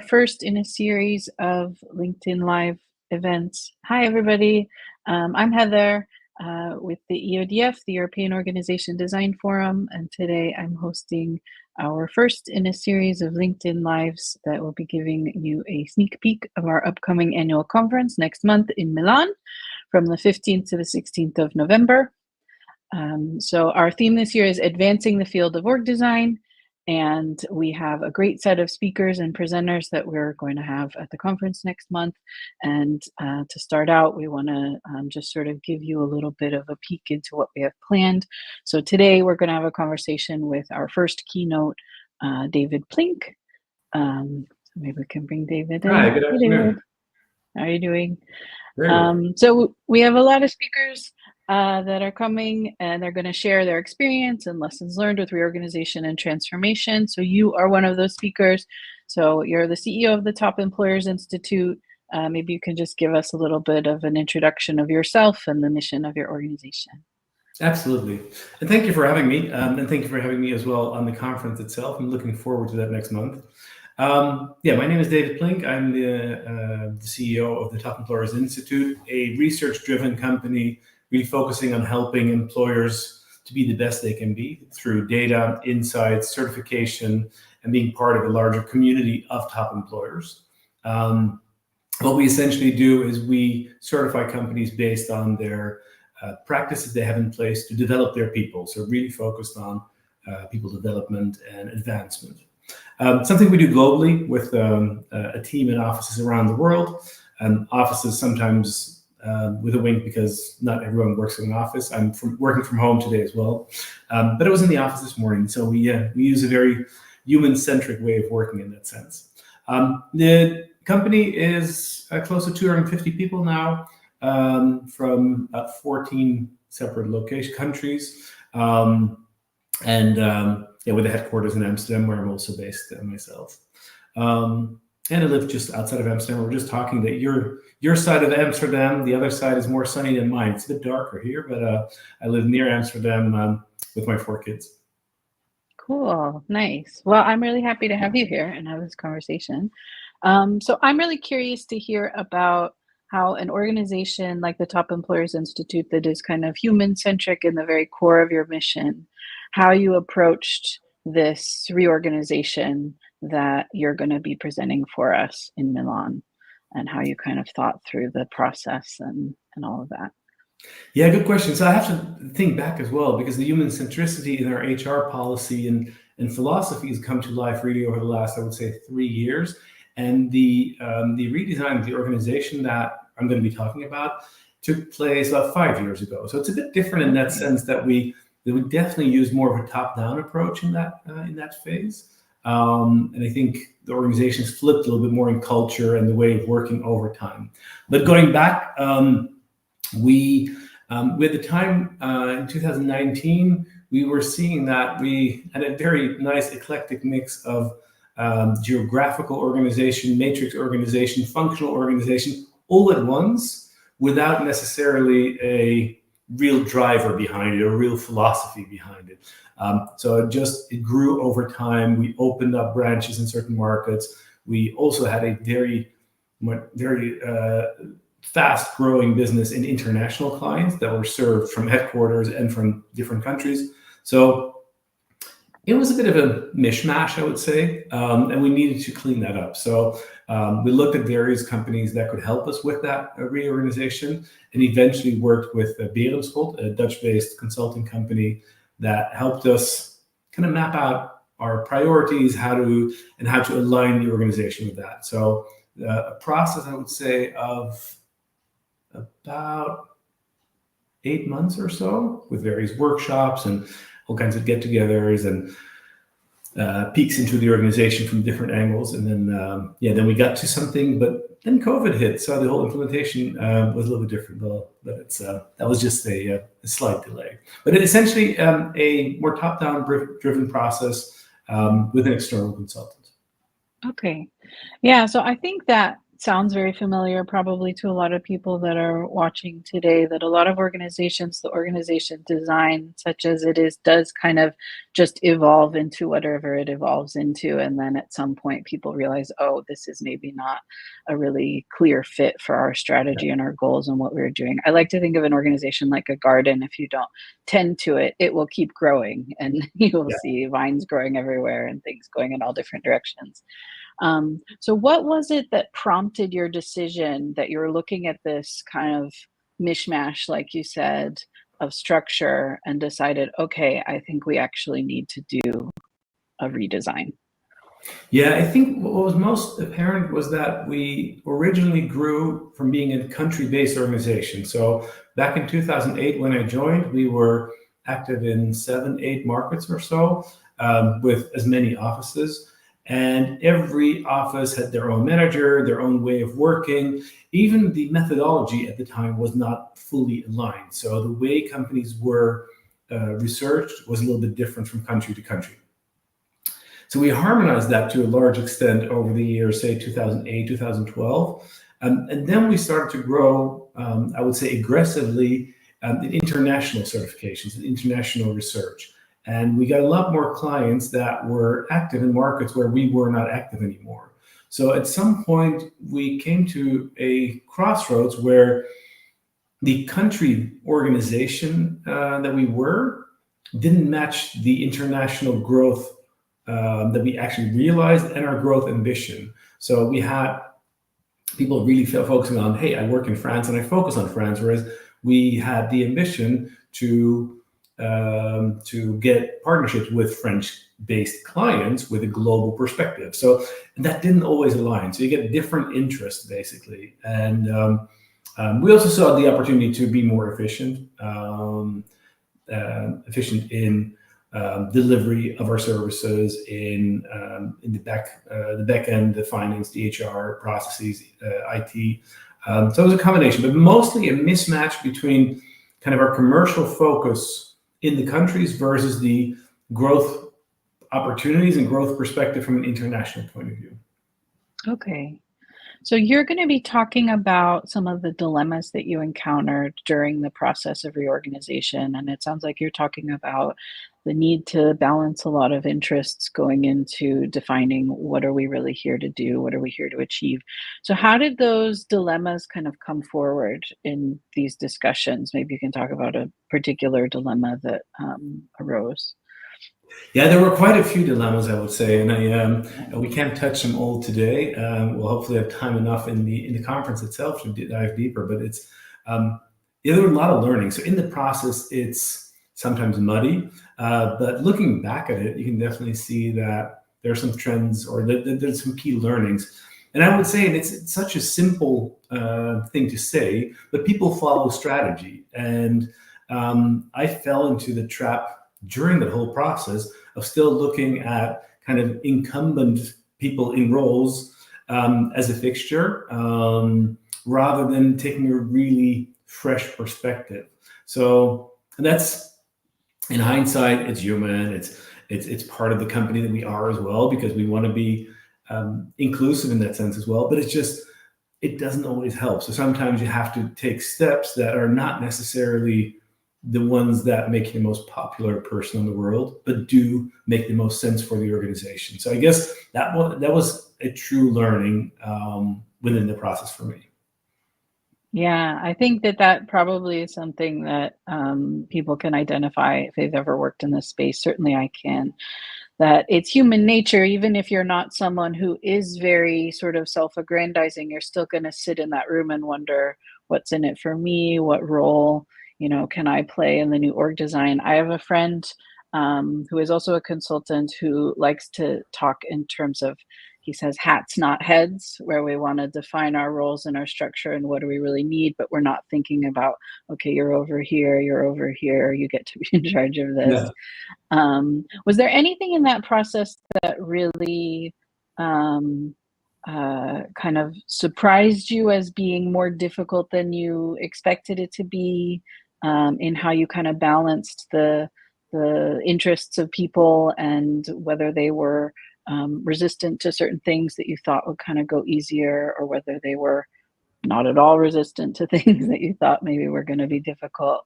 first in a series of LinkedIn Live events. Hi, everybody. I'm Heather with the EODF, the European Organization Design Forum, and today I'm hosting our first in a series of LinkedIn Lives that will be giving you a sneak peek of our upcoming annual conference next month in Milan from the 15th to the 16th of November. So our theme this year is advancing the field of org design, and we have a great set of speakers and presenters that we're going to have at the conference next month. And to start out, we want to just sort of give you a little bit of a peek into what we have planned. So today we're going to have a conversation with our first keynote, David Plink. So maybe we can bring David in. Hi, good afternoon. David. How are you doing? Very well. So we have a lot of speakers that are coming, and they're going to share their experience and lessons learned with reorganization and transformation. So you are one of those speakers. So you're the CEO of the Top Employers Institute. Maybe you can just give us a little bit of an introduction of yourself and the mission of your organization. Absolutely. And thank you for having me. And thank you for having me as well on the conference itself. I'm looking forward to that next month. My name is David Plink. I'm the CEO of the Top Employers Institute, a research-driven company really focusing on helping employers to be the best they can be through data, insights, certification, and being part of a larger community of top employers. What we essentially do is we certify companies based on their practices they have in place to develop their people. So really focused on people development and advancement. Something we do globally with a team in offices around the world. Offices sometimes with a wink, because not everyone works in an office. I'm working from home today as well, but I was in the office this morning. So we use a very human-centric way of working in that sense. The company is close to 250 people now, from about 14 separate countries, with the headquarters in Amsterdam, where I'm also based myself. And I live just outside of Amsterdam. We're just talking that your side of Amsterdam, the other side is more sunny than mine. It's a bit darker here, but I live near Amsterdam with my 4 kids. Cool, nice. Well, I'm really happy to have you here and have this conversation. So I'm really curious to hear about how an organization like the Top Employers Institute, that is kind of human-centric in the very core of your mission, how you approached this reorganization that you're going to be presenting for us in Milan, and how you kind of thought through the process and all of that. Yeah, good question. So I have to think back as well, because the human centricity in our HR policy and philosophy has come to life really over the last, I would say, 3 years. And the redesign of the organization that I'm going to be talking about took place about 5 years ago. So it's a bit different in that sense that we definitely use more of a top-down approach in that phase. And I think the organization's flipped a little bit more in culture and the way of working over time. But going back, we at the time in 2019, we were seeing that we had a very nice eclectic mix of geographical organization, matrix organization, functional organization, all at once, without necessarily a real driver behind it, a real philosophy behind it. So it grew over time. We opened up branches in certain markets. We also had a very fast-growing business in international clients that were served from headquarters and from different countries. So it was a bit of a mishmash, I would say, and we needed to clean that up. So we looked at various companies that could help us with that reorganization, and eventually worked with Berenschot, a Dutch-based consulting company that helped us kind of map out our priorities, how to align the organization with that. So a process, I would say, of about 8 months or so, with various workshops and all kinds of get-togethers and peeks into the organization from different angles. And then we got to something, but then COVID hit, so the whole implementation was a little bit different. But that was just a slight delay. But it essentially a more top-down driven process with an external consultant. Okay, yeah. So I think that sounds very familiar probably to a lot of people that are watching today, that a lot of organizations, the organization design, such as it is, does kind of just evolve into whatever it evolves into. And then at some point, people realize, oh, this is maybe not a really clear fit for our strategy and our goals and what we're doing. I like to think of an organization like a garden. If you don't tend to it, it will keep growing and you will Yeah. see vines growing everywhere and things going in all different directions. So what was it that prompted your decision that you were looking at this kind of mishmash, like you said, of structure and decided, okay, I think we actually need to do a redesign? Yeah, I think what was most apparent was that we originally grew from being a country-based organization. So back in 2008, when I joined, we were active in 7, 8 markets or so, with as many offices. And every office had their own manager, their own way of working. Even the methodology at the time was not fully aligned. So the way companies were researched was a little bit different from country to country. So we harmonized that to a large extent over the years, say 2008, 2012. And then we started to grow, I would say, aggressively in international certifications and international research. And we got a lot more clients that were active in markets where we were not active anymore. So at some point, we came to a crossroads where the country organization that we were didn't match the international growth that we actually realized and our growth ambition. So we had people really focusing on, hey, I work in France and I focus on France, whereas we had the ambition to get partnerships with French-based clients with a global perspective. So that didn't always align. So you get different interests basically, and we also saw the opportunity to be more efficient in delivery of our services in the back end, the finance, the HR processes, IT. So it was a combination, but mostly a mismatch between kind of our commercial focus in the countries versus the growth opportunities and growth perspective from an international point of view. Okay. So you're going to be talking about some of the dilemmas that you encountered during the process of reorganization. And it sounds like you're talking about the need to balance a lot of interests going into defining what are we really here to do? What are we here to achieve? So how did those dilemmas kind of come forward in these discussions? Maybe you can talk about a particular dilemma that arose. Yeah, there were quite a few dilemmas, I would say, and Yeah. we can't touch them all today. We'll hopefully have time enough in the conference itself to dive deeper. But it's yeah, there were a lot of learning. So in the process, it's sometimes muddy, but looking back at it, you can definitely see that there are some trends or there's some key learnings. And I would say, and it's such a simple thing to say, but people follow strategy, and I fell into the trap during the whole process of still looking at kind of incumbent people in roles as a fixture, rather than taking a really fresh perspective. So that's, in hindsight, it's human. It's part of the company that we are as well, because we want to be inclusive in that sense as well. But it's just, it doesn't always help. So sometimes you have to take steps that are not necessarily the ones that make you the most popular person in the world, but do make the most sense for the organization. So I guess that was a true learning within the process for me. Yeah, I think that that probably is something that people can identify if they've ever worked in this space. Certainly, I can. That it's human nature, even if you're not someone who is very sort of self-aggrandizing, you're still going to sit in that room and wonder, what's in it for me? What role, can I play in the new org design? I have a friend who is also a consultant who likes to talk in terms of, he says, hats, not heads, where we want to define our roles and our structure and what do we really need, but we're not thinking about, okay, you're over here, you get to be in charge of Yeah. this. Was there anything in that process that really um, kind of surprised you as being more difficult than you expected it to be, in how you kind of balanced the interests of people and whether they were resistant to certain things that you thought would kind of go easier, or whether they were not at all resistant to things that you thought maybe were going to be difficult.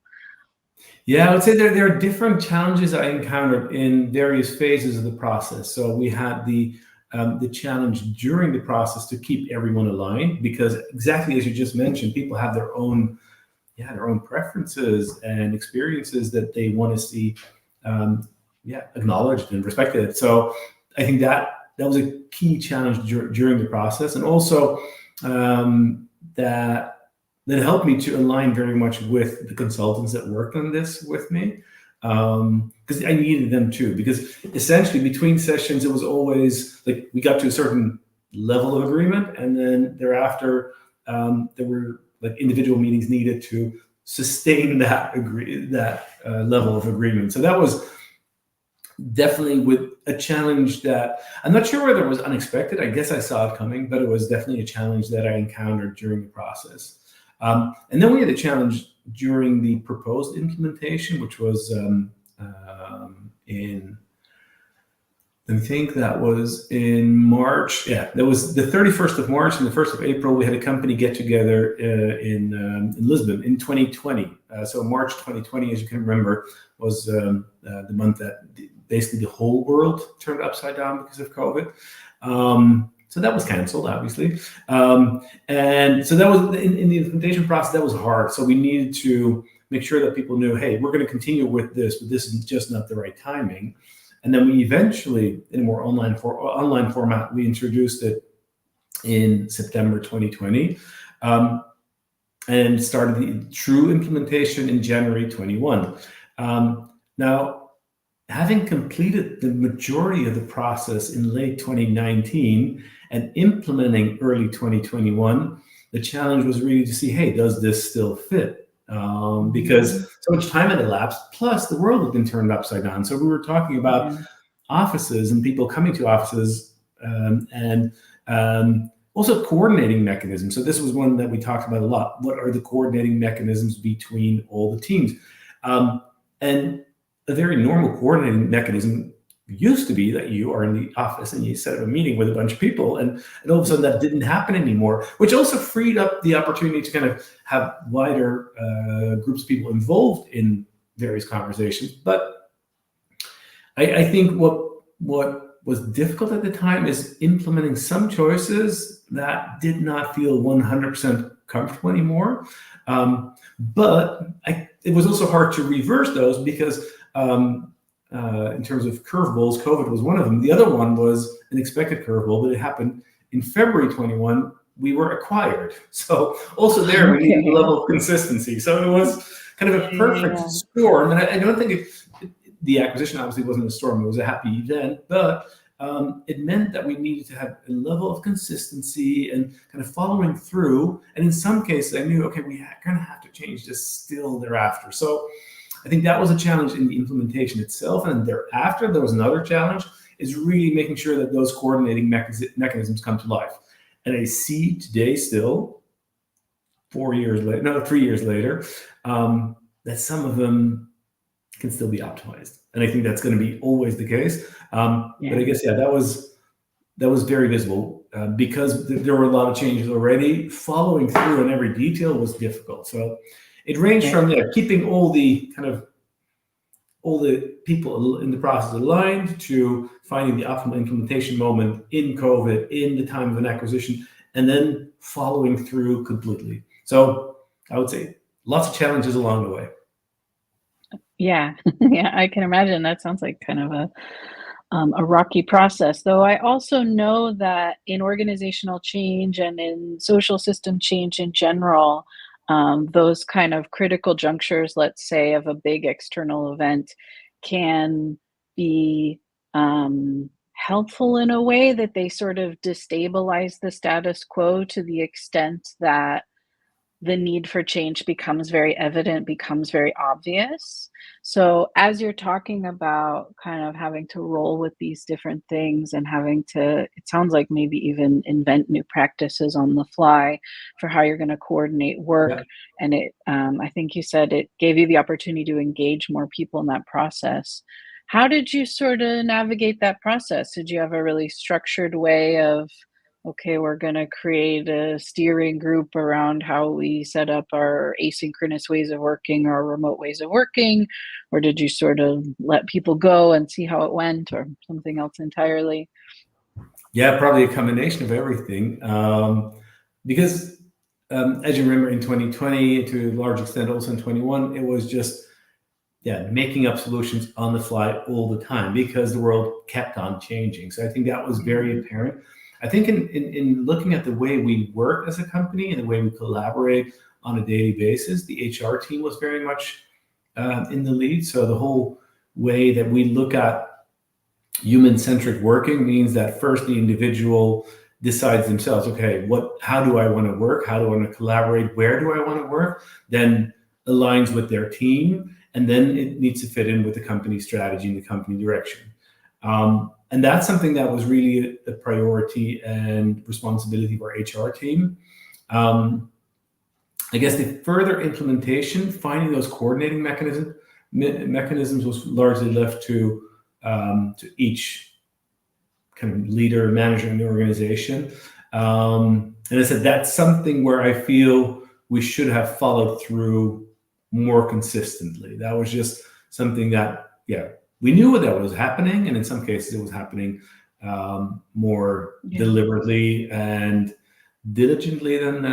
Yeah, I would say there are different challenges I encountered in various phases of the process. So we had the challenge during the process to keep everyone aligned, because exactly as you just mentioned, people have their own preferences and experiences that they want to see acknowledged and respected. So I think that was a key challenge during the process, and also that helped me to align very much with the consultants that worked on this with me, because I needed them too. Because essentially between sessions, it was always like we got to a certain level of agreement, and then thereafter there were like individual meetings needed to sustain that level of agreement. So that was definitely with a challenge that I'm not sure whether it was unexpected. I guess I saw it coming, but it was definitely a challenge that I encountered during the process. And then we had a challenge during the proposed implementation, which was I think that was in March. Yeah, that was the 31st of March and the 1st of April. We had a company get together in Lisbon in 2020. So March 2020, as you can remember, was the month that basically the whole world turned upside down because of COVID. So that was canceled, obviously. And so that was in the implementation process, that was hard. So we needed to make sure that people knew, hey, we're going to continue with this, but this is just not the right timing. And then we eventually, in a more online format, we introduced it in September 2020, and started the true implementation in January 21. Now, having completed the majority of the process in late 2019 and implementing early 2021, the challenge was really to see, hey, does this still fit? Because so much time had elapsed, plus the world had been turned upside down. So we were talking about offices and people coming to offices, and also coordinating mechanisms. So this was one that we talked about a lot. What are the coordinating mechanisms between all the teams? And a very normal coordinating mechanism used to be that you are in the office and you set up a meeting with a bunch of people, and all of a sudden that didn't happen anymore, which also freed up the opportunity to kind of have wider groups of people involved in various conversations. But I think what was difficult at the time is implementing some choices that did not feel 100% comfortable anymore. But it was also hard to reverse those because in terms of curveballs, COVID was one of them. The other one was an expected curveball, but it happened in February 21. We were acquired. So also there, we needed a level of consistency. So it was kind of a perfect storm. And I don't think the acquisition obviously wasn't a storm. It was a happy event, but it meant that we needed to have a level of consistency and kind of following through. And in some cases, I knew, okay, we kind of have to change this still thereafter. So I think that was a challenge in the implementation itself. And thereafter, there was another challenge, is really making sure that those coordinating mechanisms come to life. And I see today still, 3 years later, that some of them can still be optimized. And I think that's going to be always the case. But I guess, that was very visible because there were a lot of changes already. Following through on every detail was difficult. So it ranged from keeping all the people in the process aligned to finding the optimal implementation moment in COVID, in the time of an acquisition, and then following through completely. So I would say lots of challenges along the way. Yeah, I can imagine. That sounds like kind of a rocky process. Though I also know that in organizational change and in social system change in general, those kind of critical junctures, let's say, of a big external event can be helpful in a way that they sort of destabilize the status quo to the extent that the need for change becomes very evident, becomes very obvious. So as you're talking about kind of having to roll with these different things and having to, it sounds like maybe even invent new practices on the fly for how you're going to coordinate work. Yeah. And I think you said it gave you the opportunity to engage more people in that process. How did you sort of navigate that process? Did you have a really structured way of, okay, we're going to create a steering group around how we set up our asynchronous ways of working or remote ways of working? Or did you sort of let people go and see how it went, or something else entirely? Yeah, probably a combination of everything. Because as you remember, in 2020, to a large extent, also in 21, it was just making up solutions on the fly all the time because the world kept on changing. So I think that was very apparent. I think in looking at the way we work as a company and the way we collaborate on a daily basis, the HR team was very much in the lead. So the whole way that we look at human-centric working means that first the individual decides themselves, okay, how do I want to work? How do I want to collaborate? Where do I want to work? Then aligns with their team, and then it needs to fit in with the company strategy and the company direction. And that's something that was really a priority and responsibility of our HR team. I guess the further implementation, finding those coordinating mechanisms was largely left to each kind of leader, manager in the organization. And I said, that's something where I feel we should have followed through more consistently. That was just something that, we knew that was happening. And in some cases it was happening more deliberately and diligently than,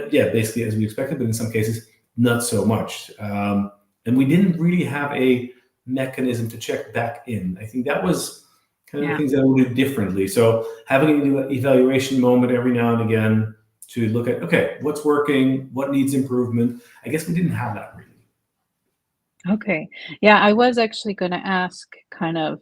basically as we expected, but in some cases, not so much. And we didn't really have a mechanism to check back in. I think that was kind of the things that I would do differently. So having an evaluation moment every now and again to look at, okay, what's working, what needs improvement. I guess we didn't have that really. Okay. Yeah, I was actually going to ask kind of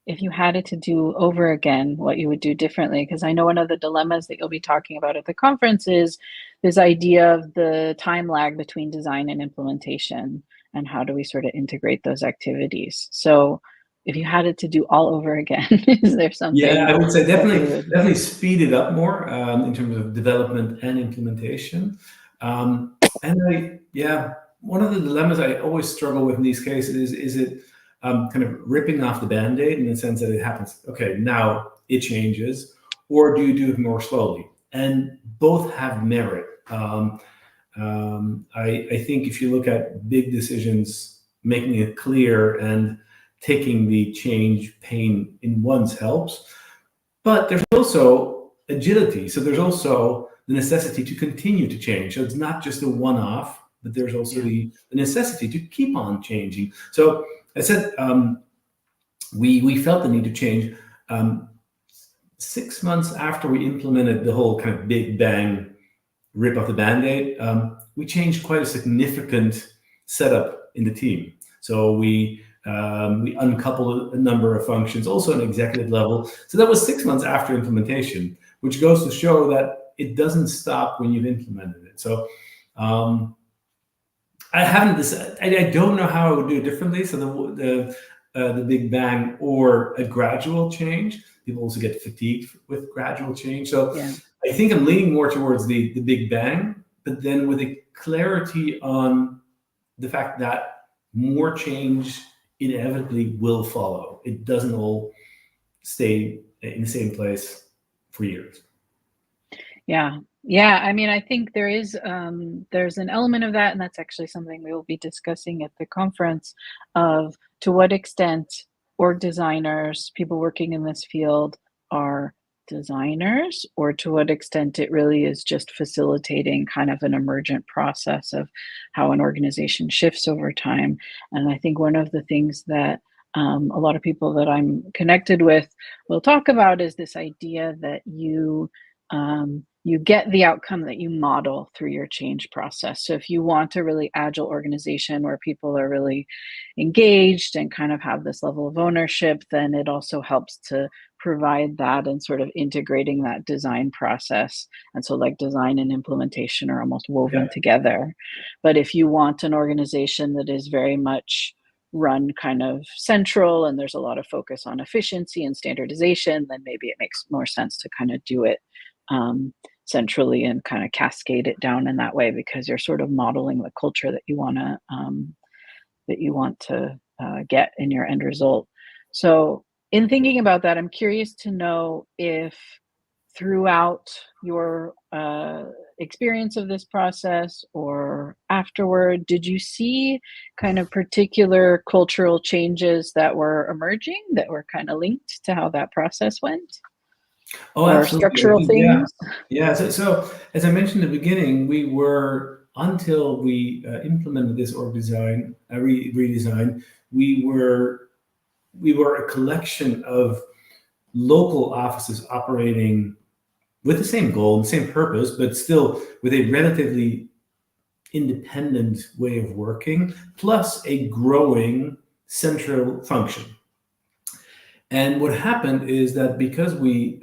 if you had it to do over again, what you would do differently. Because I know one of the dilemmas that you'll be talking about at the conference is this idea of the time lag between design and implementation, and how do we sort of integrate those activities. So if you had it to do all over again, is there something? Yeah, I would say that you definitely speed it up more in terms of development and implementation. One of the dilemmas I always struggle with in these cases is it kind of ripping off the Band-Aid in the sense that it happens, okay, now it changes, or do you do it more slowly? And both have merit. I think if you look at big decisions, making it clear and taking the change pain in once helps. But there's also agility. So there's also the necessity to continue to change. So it's not just a one-off, but there's also the necessity to keep on changing. So I said we felt the need to change 6 months after we implemented the whole kind of big bang rip off the Band-Aid. We changed quite a significant setup in the team. So we uncoupled a number of functions, also on executive level. So that was 6 months after implementation, which goes to show that it doesn't stop when you've implemented it. So I don't know how I would do it differently. So the big bang or a gradual change. People also get fatigued with gradual change. So I think I'm leaning more towards the big bang, but then with a clarity on the fact that more change inevitably will follow. It doesn't all stay in the same place for years. Yeah. I mean, I think there's an element of that, and that's actually something we will be discussing at the conference, of to what extent org designers, people working in this field, are designers, or to what extent it really is just facilitating kind of an emergent process of how an organization shifts over time. And I think one of the things that a lot of people that I'm connected with will talk about is this idea that you get the outcome that you model through your change process. So if you want a really agile organization where people are really engaged and kind of have this level of ownership, then it also helps to provide that and sort of integrating that design process. And so like design and implementation are almost woven together. But if you want an organization that is very much run kind of central and there's a lot of focus on efficiency and standardization, then maybe it makes more sense to kind of do it centrally and kind of cascade it down in that way, because you're sort of modeling the culture that you want to get in your end result. So in thinking about that, I'm curious to know if throughout your experience of this process or afterward, did you see kind of particular cultural changes that were emerging that were kind of linked to how that process went, Oh, or absolutely. I structural think, yeah. things? Yeah. So as I mentioned in the beginning, we were, until we implemented this org design, redesign, we were a collection of local offices operating with the same goal, the same purpose, but still with a relatively independent way of working, plus a growing central function. And what happened is that because we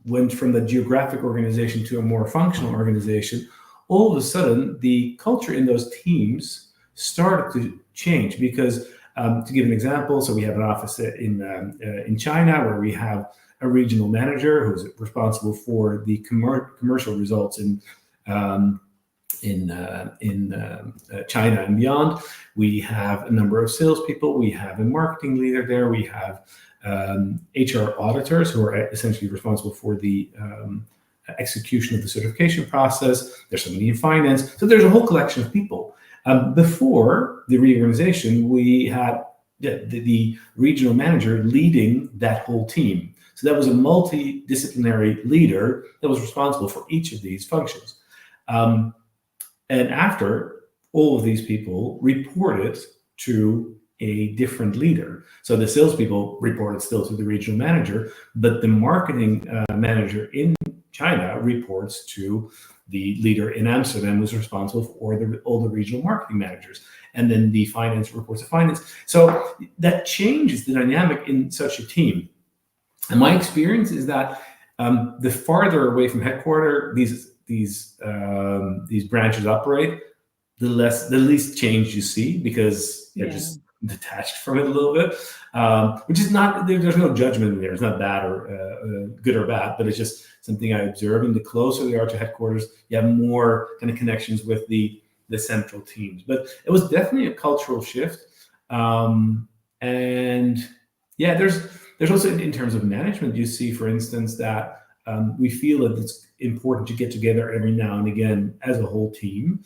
went from the geographic organization to a more functional organization, all of a sudden the culture in those teams started to change. Because to give an example, so we have an office in China where we have a regional manager who's responsible for the commercial results um, in China and beyond. We have a number of salespeople. We have a marketing leader there. We have HR auditors who are essentially responsible for the execution of the certification process. There's somebody in finance. So there's a whole collection of people. Before the reorganization, we had the regional manager leading that whole team. So that was a multidisciplinary leader that was responsible for each of these functions. And after, all of these people reported to a different leader. So the salespeople reported still to the regional manager, but the marketing manager in China reports to the leader in Amsterdam, who's responsible for all the regional marketing managers. And then the finance reports to finance. So that changes the dynamic in such a team. And my experience is that the farther away from headquarters these branches operate, the least change you see, because you're just detached from it a little bit, which is not, there's no judgment in there. It's not bad or good or bad, but it's just something I observe. And the closer they are to headquarters, you have more kind of connections with the central teams. But it was definitely a cultural shift. And yeah, there's also, in terms of management, you see, for instance, that we feel that it's important to get together every now and again as a whole team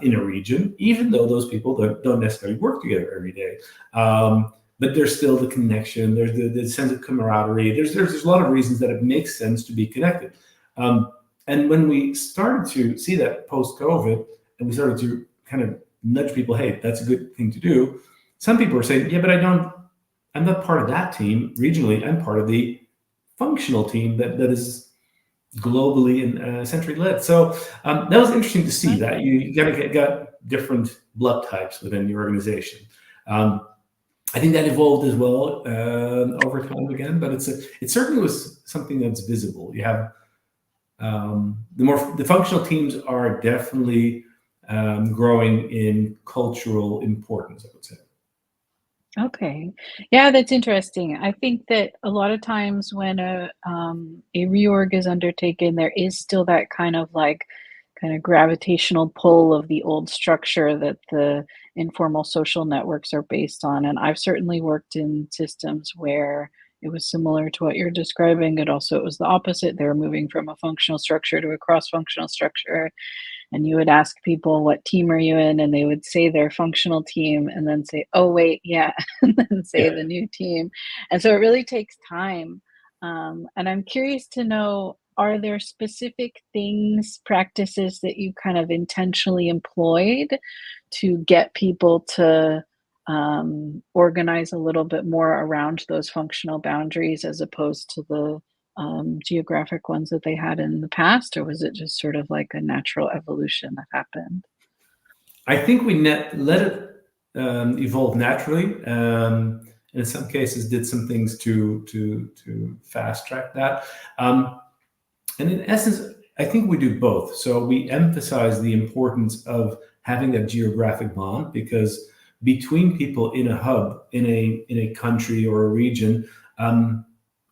in a region, even though those people don't necessarily work together every day. But there's still the connection. There's the sense of camaraderie. There's a lot of reasons that it makes sense to be connected. And when we started to see that post-COVID, and we started to kind of nudge people, hey, that's a good thing to do. Some people are saying, yeah, but I'm not part of that team regionally. I'm part of the functional team that is globally and centrally led. So that was interesting to see that you got different blood types within the organization. I think that evolved as well over time again, but it certainly was something that's visible. You have the functional teams are definitely growing in cultural importance, I would say. Okay. Yeah, that's interesting. I think that a lot of times when a reorg is undertaken, there is still that kind of gravitational pull of the old structure that the informal social networks are based on. And I've certainly worked in systems where it was similar to what you're describing. It was the opposite. They were moving from a functional structure to a cross-functional structure, and you would ask people, what team are you in, and they would say their functional team and then say, oh wait, yeah, and then say Yeah. the new team. And so it really takes time. And I'm curious to know, are there specific things, practices that you kind of intentionally employed to get people to organize a little bit more around those functional boundaries as opposed to the geographic ones that they had in the past, or was it just sort of like a natural evolution that happened? I think we let it evolve naturally. In some cases, did some things to fast track that. And in essence, I think we do both. So we emphasize the importance of having a geographic bond, because between people in a hub, in a country or a region,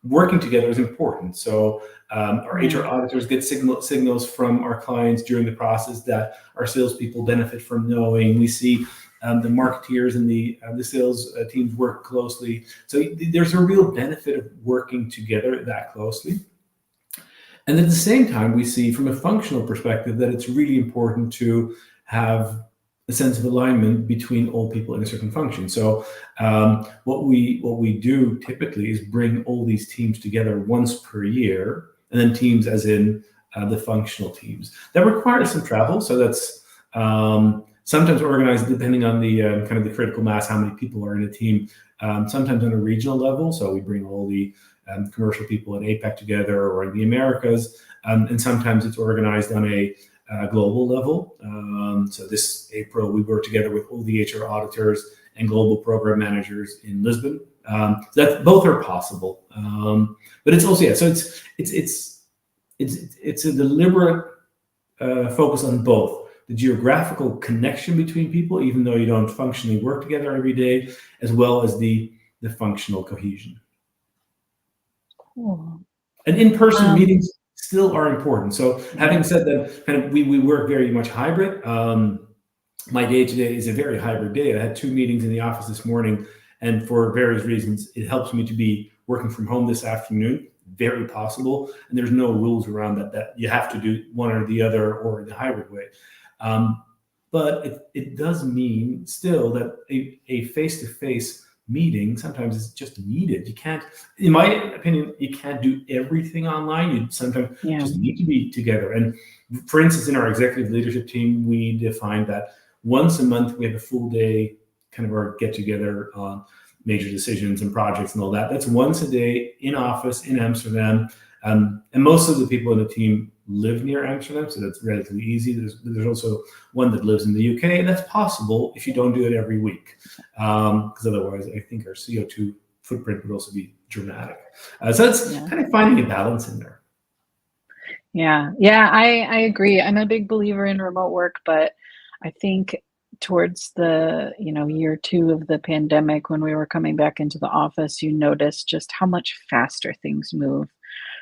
working together is important. So our HR auditors get signals from our clients during the process that our salespeople benefit from knowing. We see The marketeers and the sales teams work closely. So there's a real benefit of working together that closely. And at the same time, we see from a functional perspective that it's really important to have a sense of alignment between all people in a certain function. So what we do typically is bring all these teams together once per year, and then teams as in the functional teams. That requires some travel, so that's sometimes organized depending on the kind of the critical mass, how many people are in a team. Sometimes on a regional level, so we bring all the commercial people in APAC together or in the Americas, and sometimes it's organized on a global level. So this April, we were together with all the HR auditors and global program managers in Lisbon. So that both are possible, but it's also so it's a deliberate focus on both the geographical connection between people, even though you don't functionally work together every day, as well as the functional cohesion. Cool. And in-person meetings still are important. So having said that, kind of we work very much hybrid. My day today is a very hybrid day. I had 2 meetings in the office this morning, and for various reasons, it helps me to be working from home this afternoon. Very possible, and there's no rules around that you have to do one or the other or the hybrid way. But it does mean still that a face-to-face meeting sometimes is just needed. You can't, in my opinion, you can't do everything online. You sometimes just need to be together. And for instance, in our executive leadership team, we defined that once a month we have a full day kind of our get together on major decisions and projects and all that. That's once a day in office in Amsterdam. And most of the people in the team live near Amsterdam, so that's relatively easy. There's also one that lives in the UK, and that's possible if you don't do it every week, because otherwise I think our CO2 footprint would also be dramatic. So it's kind of finding a balance in there. Yeah, I agree. I'm a big believer in remote work, but I think towards the year 2 of the pandemic, when we were coming back into the office, you notice just how much faster things move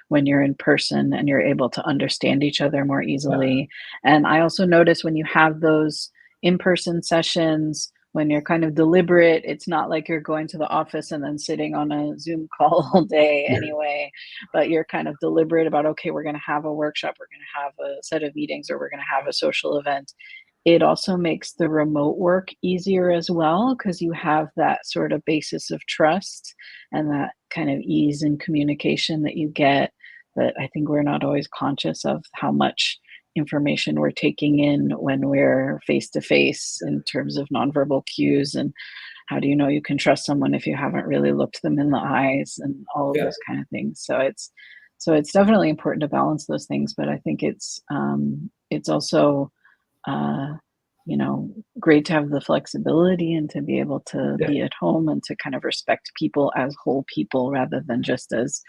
when you're in person and you're able to understand each other more easily. And I also notice when you have those in-person sessions, when you're kind of deliberate, it's not like you're going to the office and then sitting on a Zoom call all day anyway, but you're kind of deliberate about, okay, we're going to have a workshop, we're going to have a set of meetings, or we're going to have a social event. It also makes the remote work easier as well, because you have that sort of basis of trust and that kind of ease in communication that you get, that I think we're not always conscious of how much information we're taking in when we're face to face in terms of nonverbal cues. And how do you know you can trust someone if you haven't really looked them in the eyes and all of those kind of things. So it's definitely important to balance those things, but I think it's also great to have the flexibility and to be able to be at home and to kind of respect people as whole people rather than just as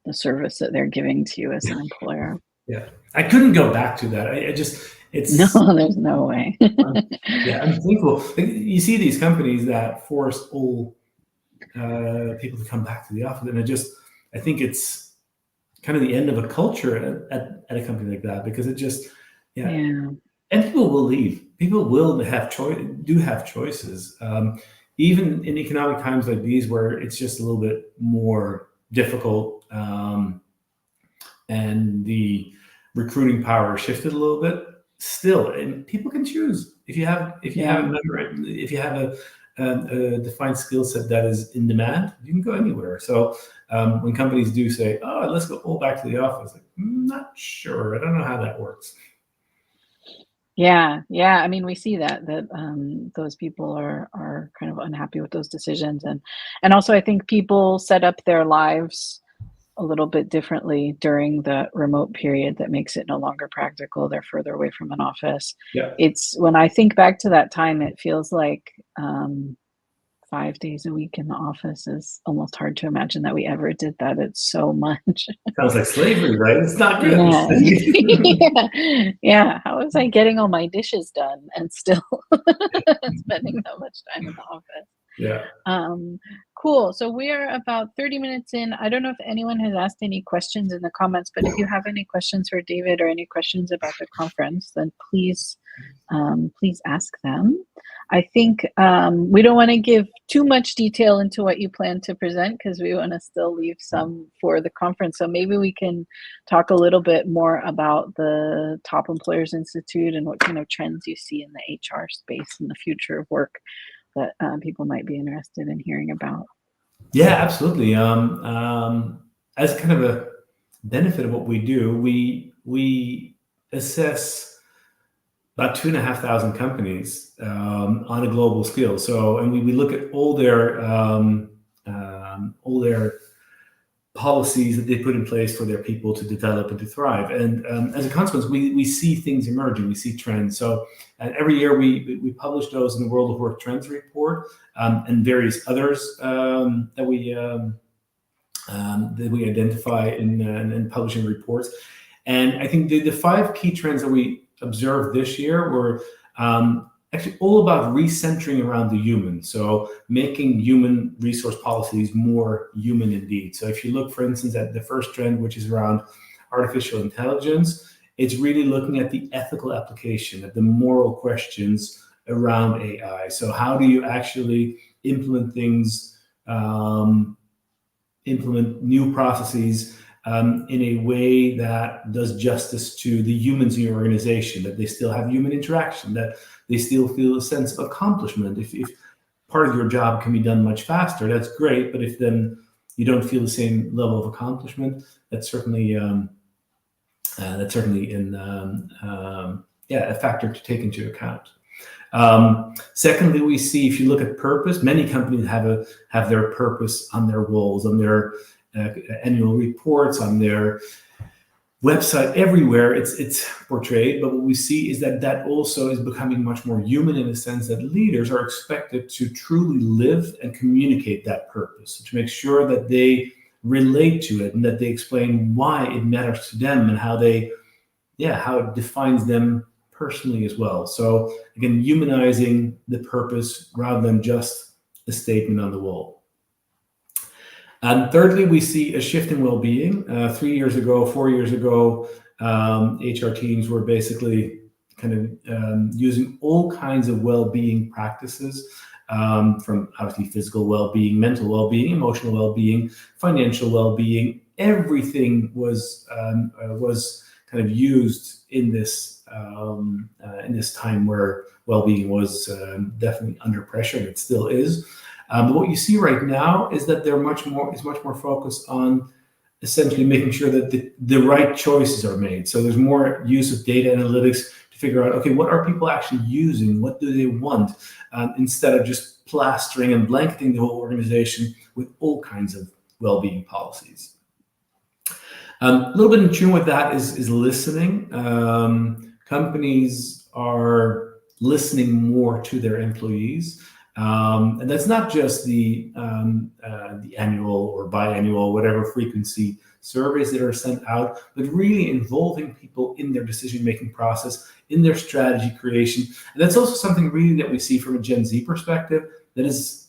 the service that they're giving to you as an employer. Yeah, I couldn't go back to that. It's no, there's no way. I'm thankful. You see these companies that force all people to come back to the office, and I think it's kind of the end of a culture at a company like that, because it just and people will leave. People will have choices. Even in economic times like these, where it's just a little bit more difficult, and the recruiting power shifted a little bit. Still, and people can choose. If you have a defined skill set that is in demand, you can go anywhere. So when companies do say, "Oh, let's go all back to the office," like, I'm not sure. I don't know how that works. Yeah. I mean, we see that those people are kind of unhappy with those decisions, and also I think people set up their lives a little bit differently during the remote period that makes it no longer practical. They're further away from an office. It's when I think back to that time, it feels like 5 days a week in the office is almost hard to imagine that we ever did that. It's so much. Sounds like slavery, right? It's not good. Yeah. How was I getting all my dishes done and still spending that much time in the office? Yeah. Cool. So we are about 30 minutes in. I don't know if anyone has asked any questions in the comments, but if you have any questions for David or any questions about the conference, then please ask them. I think we don't want to give too much detail into what you plan to present because we want to still leave some for the conference. So maybe we can talk a little bit more about the Top Employers Institute and what kind of trends you see in the HR space and the future of work that people might be interested in hearing about. Yeah, absolutely. As kind of a benefit of what we do, we assess about 2,500 companies on a global scale. So, and we look at all their policies that they put in place for their people to develop and to thrive. And as a consequence, we see things emerging, we see trends. So every year we publish those in the World of Work Trends Report and various others that we identify in publishing reports. And I think the 5 key trends that we observed this year were actually all about recentering around the human. So making human resource policies more human indeed. So if you look, for instance, at the first trend, which is around artificial intelligence, it's really looking at the ethical application, at the moral questions around AI. So how do you actually implement things, implement new processes in a way that does justice to the humans in your organization, that they still have human interaction, that they still feel a sense of accomplishment. If part of your job can be done much faster, that's great. But if then you don't feel the same level of accomplishment, that's certainly a factor to take into account. Secondly, we see, if you look at purpose, many companies have their purpose on their walls, on their annual reports, on their website, everywhere it's portrayed. But what we see is that also is becoming much more human, in the sense that leaders are expected to truly live and communicate that purpose, to make sure that they relate to it and that they explain why it matters to them and how it defines them personally as well. So again, humanizing the purpose rather than just a statement on the wall. And thirdly, we see a shift in well-being. 4 years ago, HR teams were basically kind of using all kinds of well-being practices, from obviously physical well-being, mental well-being, emotional well-being, financial well-being. Everything was kind of used in this time where well-being was definitely under pressure, and it still is. But what you see right now is that they're much more focused on essentially making sure that the right choices are made. So there's more use of data analytics to figure out, okay, what are people actually using? What do they want? Instead of just plastering and blanketing the whole organization with all kinds of well-being policies. A little bit in tune with that is listening. Companies are listening more to their employees. And that's not just the annual or biannual, whatever frequency surveys that are sent out, but really involving people in their decision-making process, in their strategy creation. And that's also something really that we see from a Gen Z perspective, that is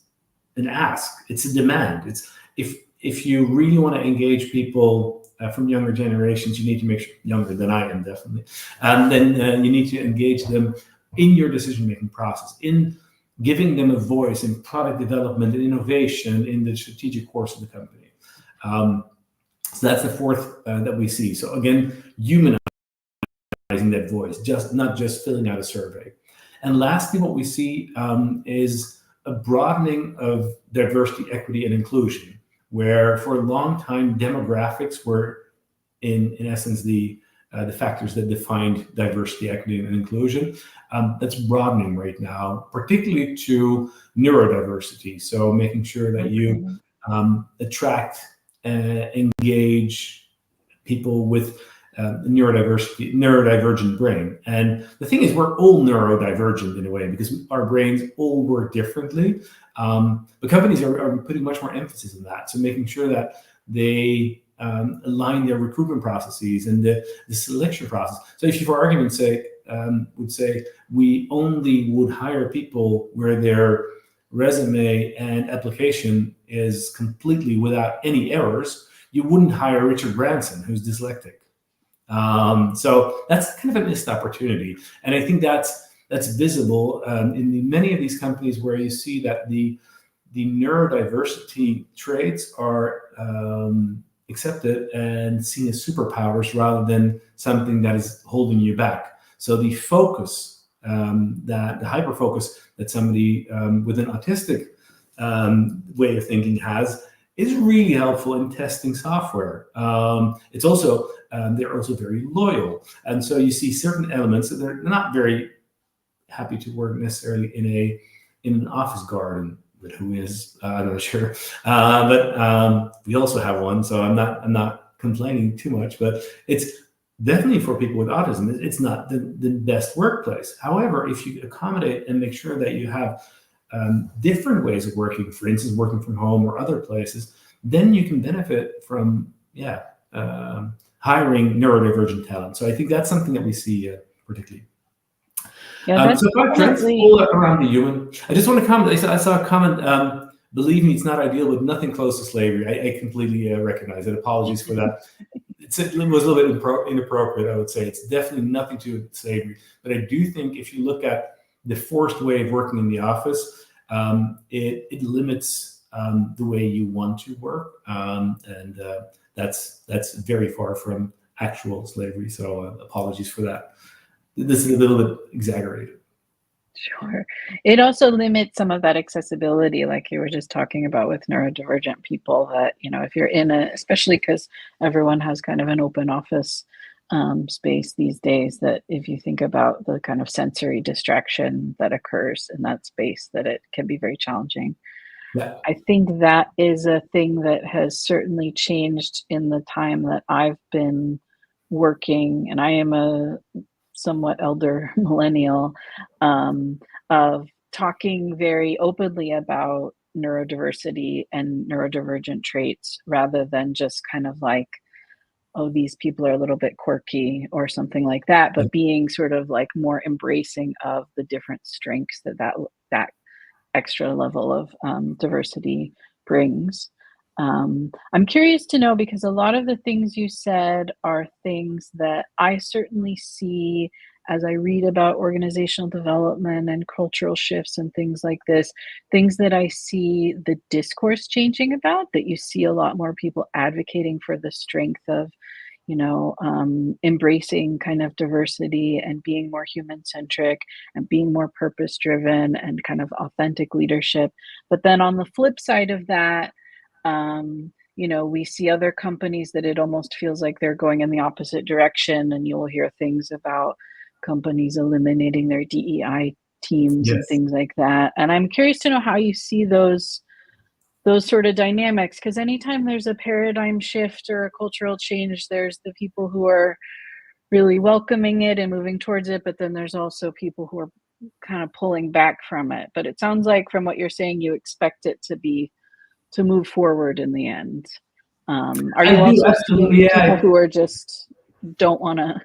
an ask. It's a demand. It's if you really want to engage people from younger generations, you need to make sure, younger than I am definitely, and then you need to engage them in your decision-making process, in giving them a voice in product development and innovation in the strategic course of the company. So that's the fourth that we see. So again, humanizing that voice, not just filling out a survey. And lastly, what we see is a broadening of diversity, equity, and inclusion, where for a long time demographics were in essence the factors that defined diversity, equity, and inclusion. That's broadening right now, particularly to neurodiversity. So making sure that you attract and engage people with neurodivergent brain. And the thing is, we're all neurodivergent in a way, because our brains all work differently. But companies are putting much more emphasis on that. So making sure that they align their recruitment processes and the selection process. So if you, for argument's sake, would say we only would hire people where they're resume and application is completely without any errors, you wouldn't hire Richard Branson, who's dyslexic. So that's kind of a missed opportunity, and I think that's visible in many of these companies where you see that the neurodiversity traits are accepted and seen as superpowers rather than something that is holding you back. So the focus, the hyper focus that somebody with an autistic way of thinking has, is really helpful in testing software. It's also they're also very loyal, and so you see certain elements that they're not very happy to work necessarily in an office garden. But who is? I'm not sure. But we also have one, so I'm not complaining too much. But it's definitely for people with autism. It's not the best workplace. However, if you accommodate and make sure that you have different ways of working, for instance, working from home or other places, then you can benefit from hiring neurodivergent talent. So I think that's something that we see particularly. Yeah, so trends all around the human. I just want to comment. I saw a comment. Believe me, it's not ideal, but nothing close to slavery. I completely recognize it. Apologies for that. It was a little bit inappropriate, I would say. It's definitely nothing to do with slavery. But I do think if you look at the forced way of working in the office, it limits the way you want to work, and that's very far from actual slavery. So apologies for that. This is a little bit exaggerated. Sure. It also limits some of that accessibility, like you were just talking about with neurodivergent people, that, if you're especially because everyone has kind of an open office space these days, that if you think about the kind of sensory distraction that occurs in that space, that it can be very challenging. Yeah. I think that is a thing that has certainly changed in the time that I've been working, and I am a somewhat elder millennial, of talking very openly about neurodiversity and neurodivergent traits rather than just kind of like, oh, these people are a little bit quirky or something like that, but being sort of like more embracing of the different strengths that extra level of diversity brings. I'm curious to know, because a lot of the things you said are things that I certainly see as I read about organizational development and cultural shifts and things like this, things that I see the discourse changing about, that you see a lot more people advocating for the strength of, embracing kind of diversity and being more human centric and being more purpose driven and kind of authentic leadership. But then on the flip side of that, we see other companies that it almost feels like they're going in the opposite direction, and you'll hear things about companies eliminating their DEI teams and things like that. And I'm curious to know how you see those sort of dynamics, because anytime there's a paradigm shift or a cultural change, there's the people who are really welcoming it and moving towards it, but then there's also people who are kind of pulling back from it. But it sounds like from what you're saying, you expect it to move forward in the end. Are you also seeing people who are just don't want to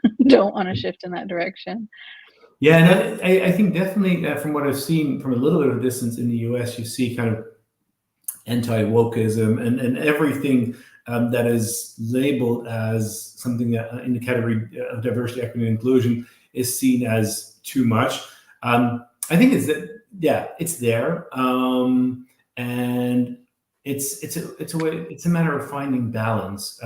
shift in that direction? Yeah, and I think definitely from what I've seen from a little bit of a distance in the US, you see kind of anti-wokeism and everything that is labeled as something that in the category of diversity, equity, and inclusion is seen as too much. I think it's there, and it's a matter of finding balance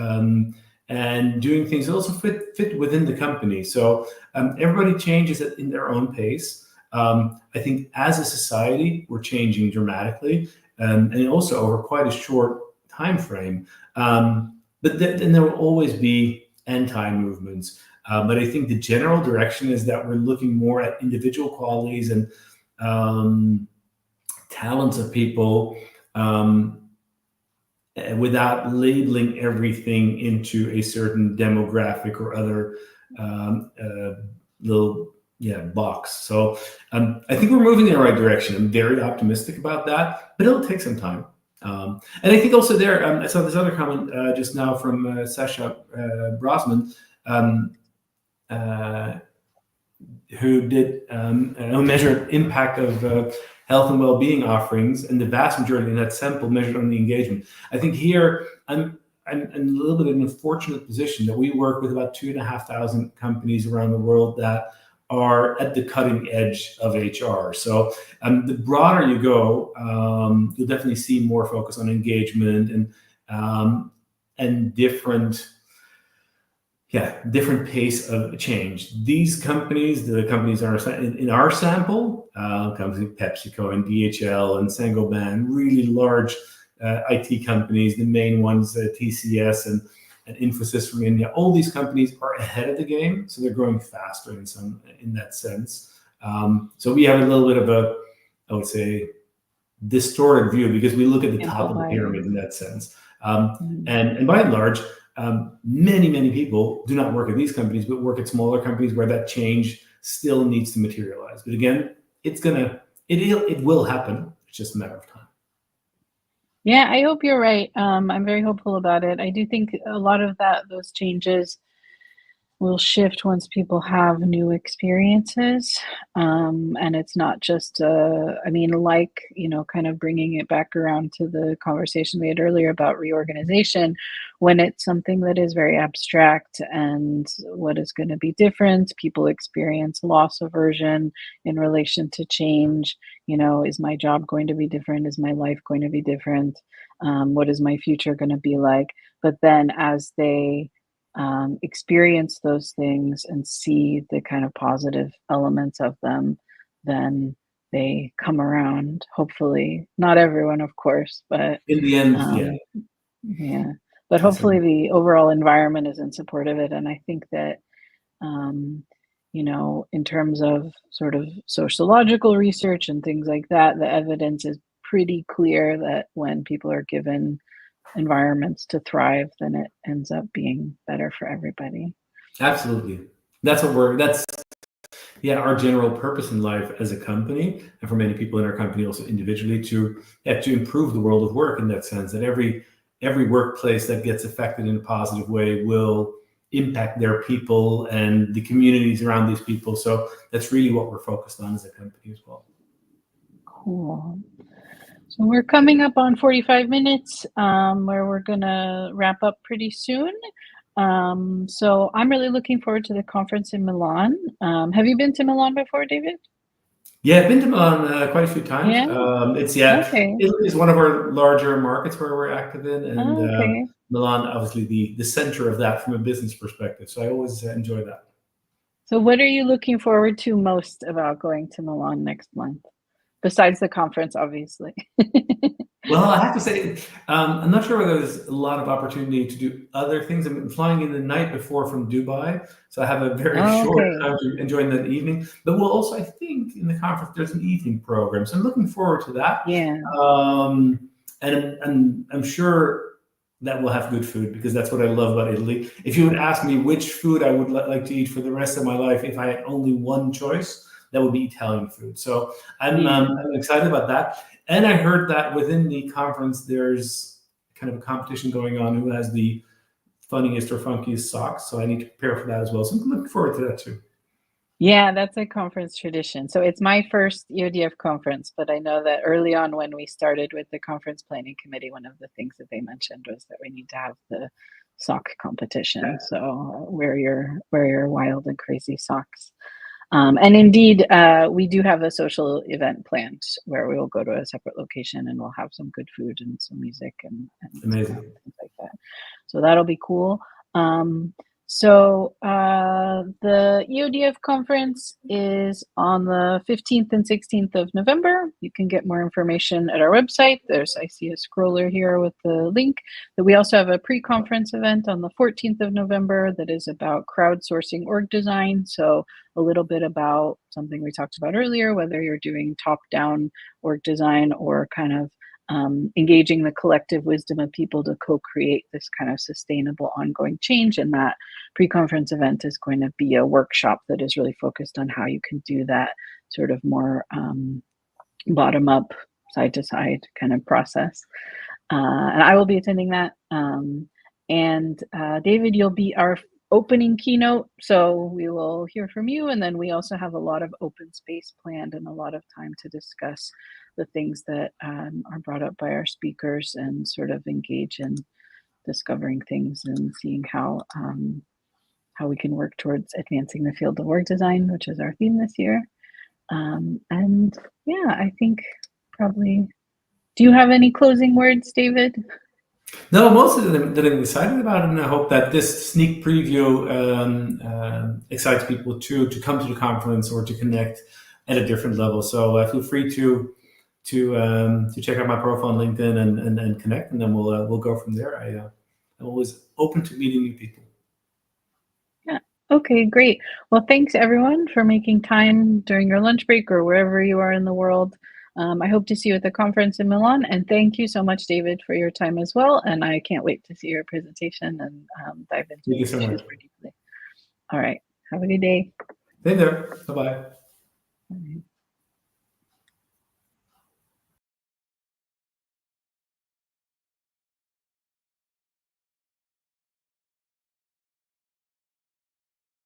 and doing things that also fit within the company. So everybody changes it in their own pace. I think as a society, we're changing dramatically. And also over quite a short time frame. But then there will always be anti-movements. But I think the general direction is that we're looking more at individual qualities and talents of people without labeling everything into a certain demographic or other little box. So I think we're moving in the right direction. I'm very optimistic about that, but it'll take some time. And I think also there, I saw this other comment just now from Sasha Brosman. did a measured impact of health and well-being offerings, and the vast majority of that sample measured on the engagement. I think here I'm a little bit in a fortunate position that we work with about 2,500 companies around the world that are at the cutting edge of HR. So the broader you go, you'll definitely see more focus on engagement and different pace of change. These companies, the companies are in our sample, companies like PepsiCo and DHL and Saint-Gobain, really large IT companies, the main ones, TCS and Infosys from India. All these companies are ahead of the game, so they're growing faster in that sense. So we have a little bit of a, I would say, distorted view because we look at the top of the pyramid in that sense. And by and large, many people do not work at these companies, but work at smaller companies where that change still needs to materialize. But again, it will happen. It's just a matter of time. Yeah, I hope you're right. I'm very hopeful about it. I do think a lot of those changes will shift once people have new experiences. And it's not just, kind of bringing it back around to the conversation we had earlier about reorganization, when it's something that is very abstract and what is going to be different, people experience loss aversion in relation to change. Is my job going to be different? Is my life going to be different? What is my future going to be like? But then as they experience those things and see the kind of positive elements of them, then they come around. Hopefully, not everyone, of course, but in the end, yeah. But hopefully, the overall environment is in support of it, and I think that in terms of sort of sociological research and things like that, the evidence is pretty clear that when people are given environments to thrive, then it ends up being better for everybody. Absolutely. That's our general purpose in life as a company, and for many people in our company also individually, to improve the world of work in that sense, that every workplace that gets affected in a positive way will impact their people and the communities around these people. So that's really what we're focused on as a company as well. Cool. So we're coming up on 45 minutes, where we're gonna wrap up pretty soon. So I'm really looking forward to the conference in Milan. Have you been to Milan before, David? Yeah, I've been to Milan quite a few times. Yeah? Okay. Italy is one of our larger markets where we're active in, and Okay. Milan, obviously the center of that from a business perspective. So I always enjoy that. So what are you looking forward to most about going to Milan next month? Besides the conference, obviously. Well, I have to say, I'm not sure whether there's a lot of opportunity to do other things. I'm flying in the night before from Dubai, so I have a very short time to enjoy in that evening. But we'll also, I think, in the conference, there's an evening program. So I'm looking forward to that. Yeah. And I'm sure that we'll have good food, because that's what I love about Italy. If you would ask me which food I would like to eat for the rest of my life, if I had only one choice, that would be Italian food. So I'm excited about that. And I heard that within the conference, there's kind of a competition going on who has the funniest or funkiest socks. So I need to prepare for that as well. So I'm looking forward to that too. Yeah, that's a conference tradition. So it's my first EODF conference, but I know that early on when we started with the conference planning committee, one of the things that they mentioned was that we need to have the sock competition. So wear your wild and crazy socks. And indeed, we do have a social event planned where we will go to a separate location and we'll have some good food and some music and Amazing. Things like that. So that'll be cool. So the EODF conference is on the 15th and 16th of November. You can get more information at our website. I see a scroller here with the link. But we also have a pre-conference event on the 14th of November that is about crowdsourcing org design. So a little bit about something we talked about earlier, whether you're doing top-down org design or kind of engaging the collective wisdom of people to co-create this kind of sustainable ongoing change. And that pre-conference event is going to be a workshop that is really focused on how you can do that sort of more bottom-up, side-to-side kind of process. And I will be attending that. And David, you'll be our opening keynote, so we will hear from you, and then we also have a lot of open space planned and a lot of time to discuss the things that are brought up by our speakers and sort of engage in discovering things and seeing how we can work towards advancing the field of org design, which is our theme this year. And yeah, I think probably. Do you have any closing words, David? No, most of them that I'm excited about, and I hope that this sneak preview excites people to come to the conference or to connect at a different level. So feel free to check out my profile on LinkedIn and connect, and then we'll go from there. I'm always open to meeting new people. Yeah. Okay, great. Well, thanks everyone for making time during your lunch break or wherever you are in the world. I hope to see you at the conference in Milan, and thank you so much, David, for your time as well. And I can't wait to see your presentation and dive into Thank you these so issues much. more deeply. All right. Have a good day. Hey there. Bye-bye. Bye.